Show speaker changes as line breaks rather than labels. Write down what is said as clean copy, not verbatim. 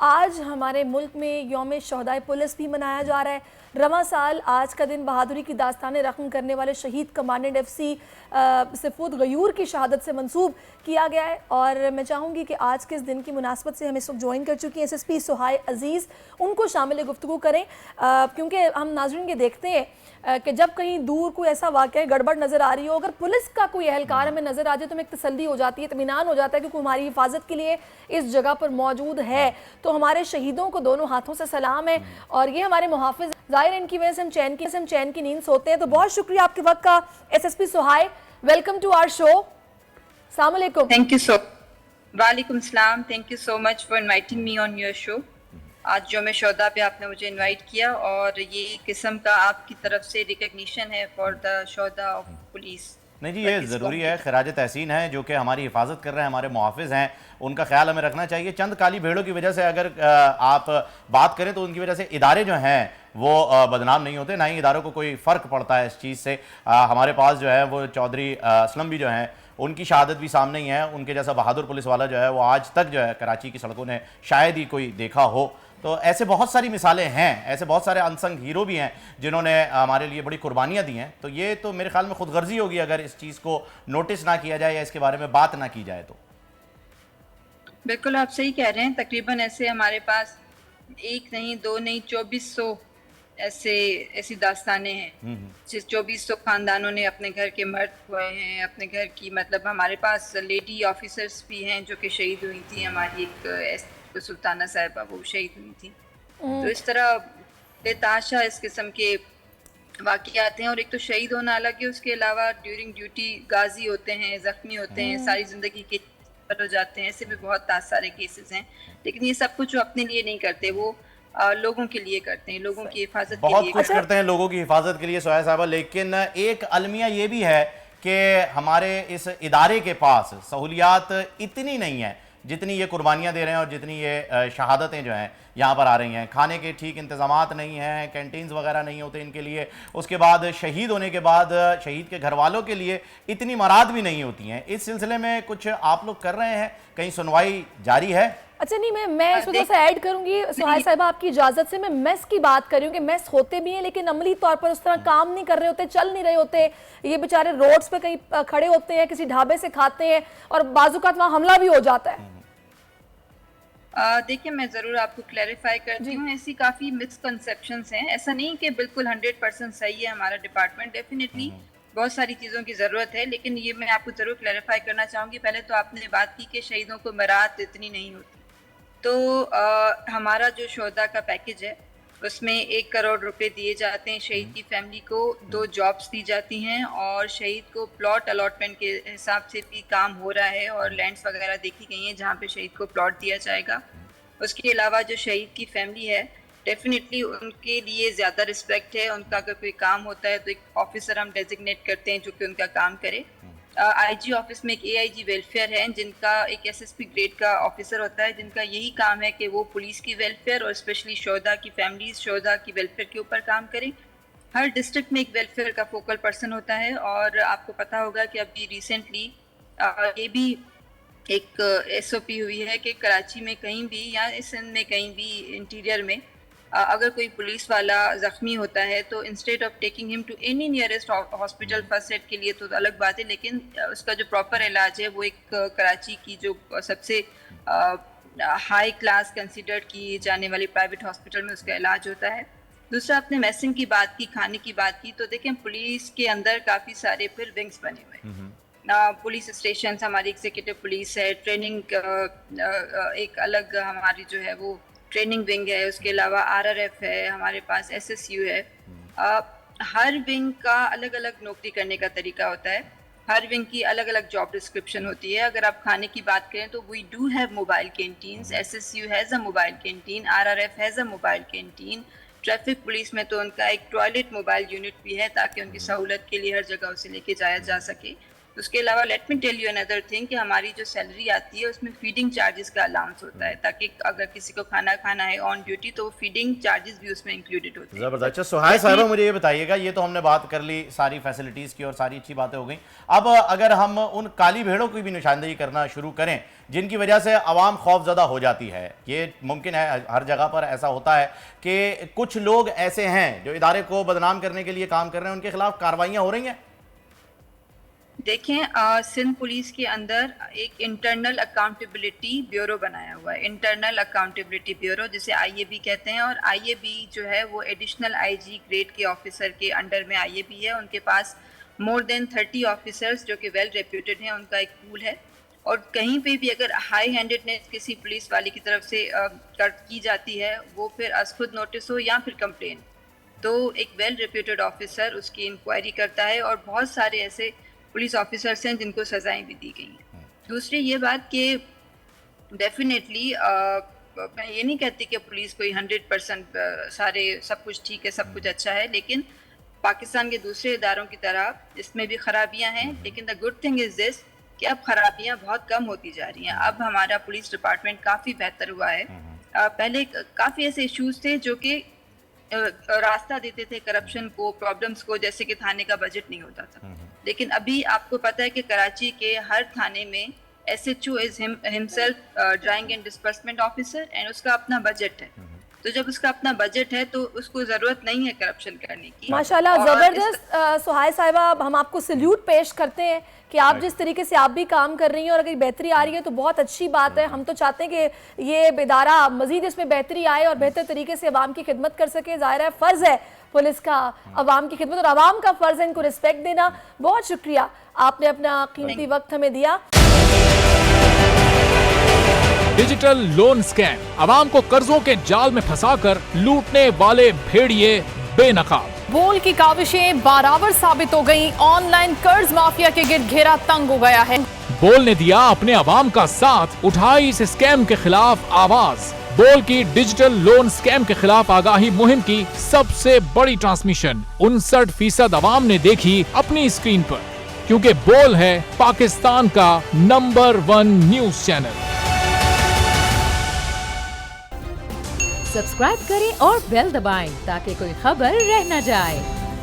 आज हमारे मुल्क में यौम शहदाए पुलिस भी मनाया जा रहा है। रवां साल आज का दिन बहादुरी की दास्तानें रकम करने वाले शहीद कमांडेंट FC सिफूत गयूर की शहादत से मंसूब किया गया है। और मैं चाहूँगी कि आज के इस दिन की मुनासबत से हम इस वक्त ज्वाइन कर चुकी हैं SSP सुहाय अजीज़, उनको शामिल गुफ्तगू करें क्योंकि हम नाज़रीन के देखते हैं कि जब कहीं दूर कोई ऐसा वाक़या गड़बड़ नज़र आ रही हो, अगर पुलिस का कोई एहलकार हमें नज़र आ जाए तो हमें एक तसल्ली हो जाती है, इत्मीनान हो जाता है कि हमारी हिफाजत के लिए इस जगह पर मौजूद है। तो हमारे शहीदों को दोनों हाथों से सलाम है और ये हमारे मुहाफिज, जाहिर है इनकी वजह से हम चैन की नींद सोते हैं। तो बहुत शुक्रिया आपके वक्त का SSP सुहाय। Welcome to our show. अस्सलाम वालेकुम।
थैंक यू सो वालेकुम सलाम। Thank you so much for inviting me on your show. आज जो मैं शोदा पे आपने मुझे इनवाइट किया और ये किस्म का आपकी तरफ से रिकग्निशन है फॉर द शोदा ऑफ पुलिस।
नहीं जी, ये ज़रूरी है। खिराज तहसीन है जो कि हमारी हिफाजत कर रहे हैं, हमारे मुहाफ़िज़ हैं, उनका ख्याल हमें रखना चाहिए। चंद काली भेड़ों की वजह से अगर आप बात करें तो उनकी वजह से इदारे जो हैं वो बदनाम नहीं होते, ना ही इदारों को कोई फ़र्क पड़ता है इस चीज़ से। हमारे पास जो है वो चौधरी असलम भी जो हैं, उनकी शहादत भी सामने ही है। उनके जैसा बहादुर पुलिस वाला जो है वो आज तक जो है कराची की सड़कों ने शायद ही कोई देखा हो। तो ऐसे बहुत सारी मिसालें हैं, ऐसे बहुत सारे अनसंग हीरो भी हैं जिन्होंने हमारे लिए बड़ी कुर्बानियाँ दी हैं। तो ये तो मेरे ख्याल में खुदगर्जी होगी अगर इस चीज़ को नोटिस ना किया जाए या इसके बारे में बात ना की जाए। तो
बिल्कुल आप सही कह रहे हैं। तकरीबन ऐसे हमारे पास एक नहीं, दो नहीं, 2400 ऐसी दास्तानें हैं जिस 2400 खानदानों ने अपने घर के मर्द हुए हैं, अपने घर की, मतलब हमारे पास लेडी ऑफिसर्स भी हैं जो कि शहीद हुई थी। हमारी एक सुल्ताना साहिबा, वो शहीद हुई थी। तो इस तरह बेताशा इस किस्म के वाक़यात हैं। और एक तो शहीद होना अलग है, उसके अलावा ड्यूरिंग ड्यूटी गाजी होते हैं, ज़ख्मी होते हैं, सारी ज़िंदगी के हो जाते हैं। ऐसे भी बहुत सारे केसेस हैं। लेकिन ये सब कुछ वो अपने लिए नहीं करते, वो लोगों के लिए करते हैं, लोगों की हिफाजत के लिए
बहुत कुछ करते हैं लोगों की हिफाजत के लिए सुहाय साहबा। लेकिन एक अलमिया ये भी है कि हमारे इस इदारे के पास सहूलियात इतनी नहीं है जितनी ये कुर्बानियाँ दे रहे हैं और जितनी ये शहादतें जो हैं यहाँ पर आ रही हैं। खाने के ठीक इंतज़ामात नहीं हैं, कैंटीन्स वगैरह नहीं होते इनके लिए। उसके बाद शहीद होने के बाद शहीद के घर वालों के लिए इतनी मराद भी नहीं होती हैं। इस सिलसिले में कुछ आप लोग कर रहे हैं, कहीं सुनवाई जारी है?
अच्छा, नहीं, मैं इसमें थोड़ा सा ऐड करूंगी सुहाय साहिबा, आपकी इजाजत से। मैं मेस की बात कर रही हूँ कि मेस होते भी हैं लेकिन अमली तौर पर उस तरह काम नहीं कर रहे होते, चल नहीं रहे होते। ये बेचारे रोड्स पे कहीं खड़े होते हैं, किसी ढाबे से खाते हैं और बाजुकात वहाँ हमला भी हो जाता है।
देखिए, मैं ज़रूर आपको क्लैरिफाई करती हूँ। ऐसी काफ़ी मिसकंसेप्शंस हैं। ऐसा नहीं कि बिल्कुल 100% सही है हमारा डिपार्टमेंट। डेफिनेटली बहुत सारी चीज़ों की ज़रूरत है, लेकिन ये मैं आपको ज़रूर क्लैरिफाई करना चाहूँगी। पहले तो आपने बात की कि शहीदों को मरात इतनी नहीं होती। तो हमारा जो शोहदा का पैकेज है उसमें 1 करोड़ रुपए दिए जाते हैं शहीद की फैमिली को, 2 जॉब्स दी जाती हैं और शहीद को प्लॉट अलॉटमेंट के हिसाब से भी काम हो रहा है और लैंड्स वगैरह देखी गई हैं जहाँ पे शहीद को प्लॉट दिया जाएगा। उसके अलावा जो शहीद की फैमिली है, डेफिनेटली उनके लिए ज़्यादा रिस्पेक्ट है। उनका अगर कोई काम होता है तो एक ऑफिसर हम डेजिग्नेट करते हैं जो कि उनका काम करे। IG ऑफिस में एक AIG वेलफेयर है जिनका एक SSP ग्रेड का ऑफिसर होता है, जिनका यही काम है कि वो पुलिस की वेलफेयर और स्पेशली शोहदा की फैमिलीज, शोहदा की वेलफेयर के ऊपर काम करें। हर डिस्ट्रिक्ट में एक वेलफेयर का फोकल पर्सन होता है। और आपको पता होगा कि अभी रिसेंटली ये भी एक SOP हुई है कि कराची में कहीं भी या सिंध में कहीं भी इंटीरियर में अगर कोई पुलिस वाला ज़ख्मी होता है तो instead of taking him to any nearest hospital first aid के लिए तो अलग बात है, लेकिन उसका जो प्रॉपर इलाज है वो एक कराची की जो सबसे हाई क्लास कंसिडर्ड की जाने वाली प्राइवेट हॉस्पिटल में उसका इलाज होता है। दूसरा, आपने मैसिंग की बात की, खाने की बात की, तो देखें पुलिस के अंदर काफ़ी सारे फिर विंग्स बने हुए हैं। पुलिस स्टेशन, हमारी एग्जीक्यूटिव पुलिस है, ट्रेनिंग एक अलग हमारी जो है वो ट्रेनिंग विंग है। उसके अलावा RRF है, हमारे पास SSU है। हर विंग का अलग अलग नौकरी करने का तरीका होता है, हर विंग की अलग अलग जॉब डिस्क्रिप्शन होती है। अगर आप खाने की बात करें तो we do have mobile canteens, SSU has a mobile canteen, RRF has a mobile canteen. Traffic police में तो उनका एक टॉयलेट मोबाइल यूनिट भी है ताकि उनकी सहूलत के लिए हर जगह उसे लेके जाया जा सके। उसके अलावा let me tell you another thing कि हमारी जो सैलरी आती है उसमें फीडिंग चार्जेस का अलाउंस होता है, ताकि अगर किसी को खाना खाना है ऑन ड्यूटी तो फीडिंग चार्जेस भी उसमें इंक्लूडेड होते हैं।
जबरदस्त। अच्छा सुहाय साहिबा, मुझे ये बताइएगा, ये तो हमने बात कर ली सारी फैसिलिटीज की और सारी अच्छी बातें हो गई, अब अगर हम उन काली भेड़ों की भी निशानदेही करना शुरू करें जिनकी वजह से आवाम खौफजदा हो जाती है, ये मुमकिन है हर जगह पर ऐसा होता है कि कुछ लोग ऐसे हैं जो इदारे को बदनाम करने के लिए काम कर रहे हैं, उनके खिलाफ कार्रवाइयां हो रही हैं?
देखें, सिंध पुलिस के अंदर एक इंटरनल अकाउंटेबिलिटी ब्यूरो बनाया हुआ है, इंटरनल अकाउंटेबिलिटी ब्यूरो जिसे आईएबी कहते हैं। और आईएबी जो है वो एडिशनल आईजी ग्रेड के ऑफिसर के अंडर में आईएबी है। उनके पास मोर देन 30 ऑफिसर्स जो कि वेल रेप्यूटेड हैं, उनका एक पूल है। और कहीं पे भी अगर हाई हैंडेडनेस किसी पुलिस वाले की तरफ से की जाती है, वो फिर अज खुद नोटिस हो या फिर कंप्लेन, तो एक वेल रेप्यूटेड ऑफिसर उसकी इंक्वायरी करता है। और बहुत सारे ऐसे पुलिस ऑफिसर्स हैं जिनको सजाएं भी दी गई हैं। दूसरी ये बात कि डेफिनेटली मैं ये नहीं कहती कि पुलिस कोई 100% सारे सब कुछ ठीक है, सब कुछ अच्छा है, लेकिन पाकिस्तान के दूसरे इदारों की तरह इसमें भी खराबियां हैं। लेकिन the good thing is this कि अब खराबियां बहुत कम होती जा रही हैं। अब हमारा पुलिस डिपार्टमेंट काफ़ी बेहतर हुआ है। पहले काफ़ी ऐसे इश्यूज थे जो कि रास्ता देते थे करप्शन को, प्रॉब्लम्स को, जैसे कि थाने का बजट नहीं होता था। लेकिन अभी आपको पता है कि कराची के हर थाने में SHO is himself drawing and disbursement officer and उसका अपना बजट है। तो जब उसका अपना बजट है तो उसको जरूरत नहीं है करप्शन करने की।
माशाल्लाह, जबरदस्त। सुहाय साहिबा, हम आपको सल्यूट पेश करते हैं कि आप जिस तरीके से आप भी काम कर रही हैं और अगर बेहतरी आ रही है तो बहुत अच्छी बात है। हम तो चाहते हैं कि ये इदारा मजीद इसमें बेहतरी आए और बेहतर तरीके से अवाम की खिदमत कर सके। ज़ाहिर है फ़र्ज़ है पुलिस का अवाम की खिदमत और अवाम का फ़र्ज़ है इनको रिस्पेक्ट देना। बहुत शुक्रिया, आपने अपना कीमती वक्त हमें दिया।
डिजिटल लोन स्कैम, अवाम को कर्जों के जाल में फंसाकर लूटने वाले भेड़िए बेनकाब।
बोल की काविशें बाराबर साबित हो गई। ऑनलाइन कर्ज माफिया के गिर्द घेरा तंग हो गया है।
बोल ने दिया अपने अवाम का साथ, उठाई इस स्कैम के खिलाफ आवाज। बोल की डिजिटल लोन स्कैम के खिलाफ आगाही मुहिम की सबसे बड़ी ट्रांसमिशन 59% अवाम ने देखी अपनी स्क्रीन पर, क्योंकि बोल है पाकिस्तान का नंबर 1 न्यूज चैनल।
सब्सक्राइब करें और बेल दबाएं ताकि कोई खबर रह न जाए।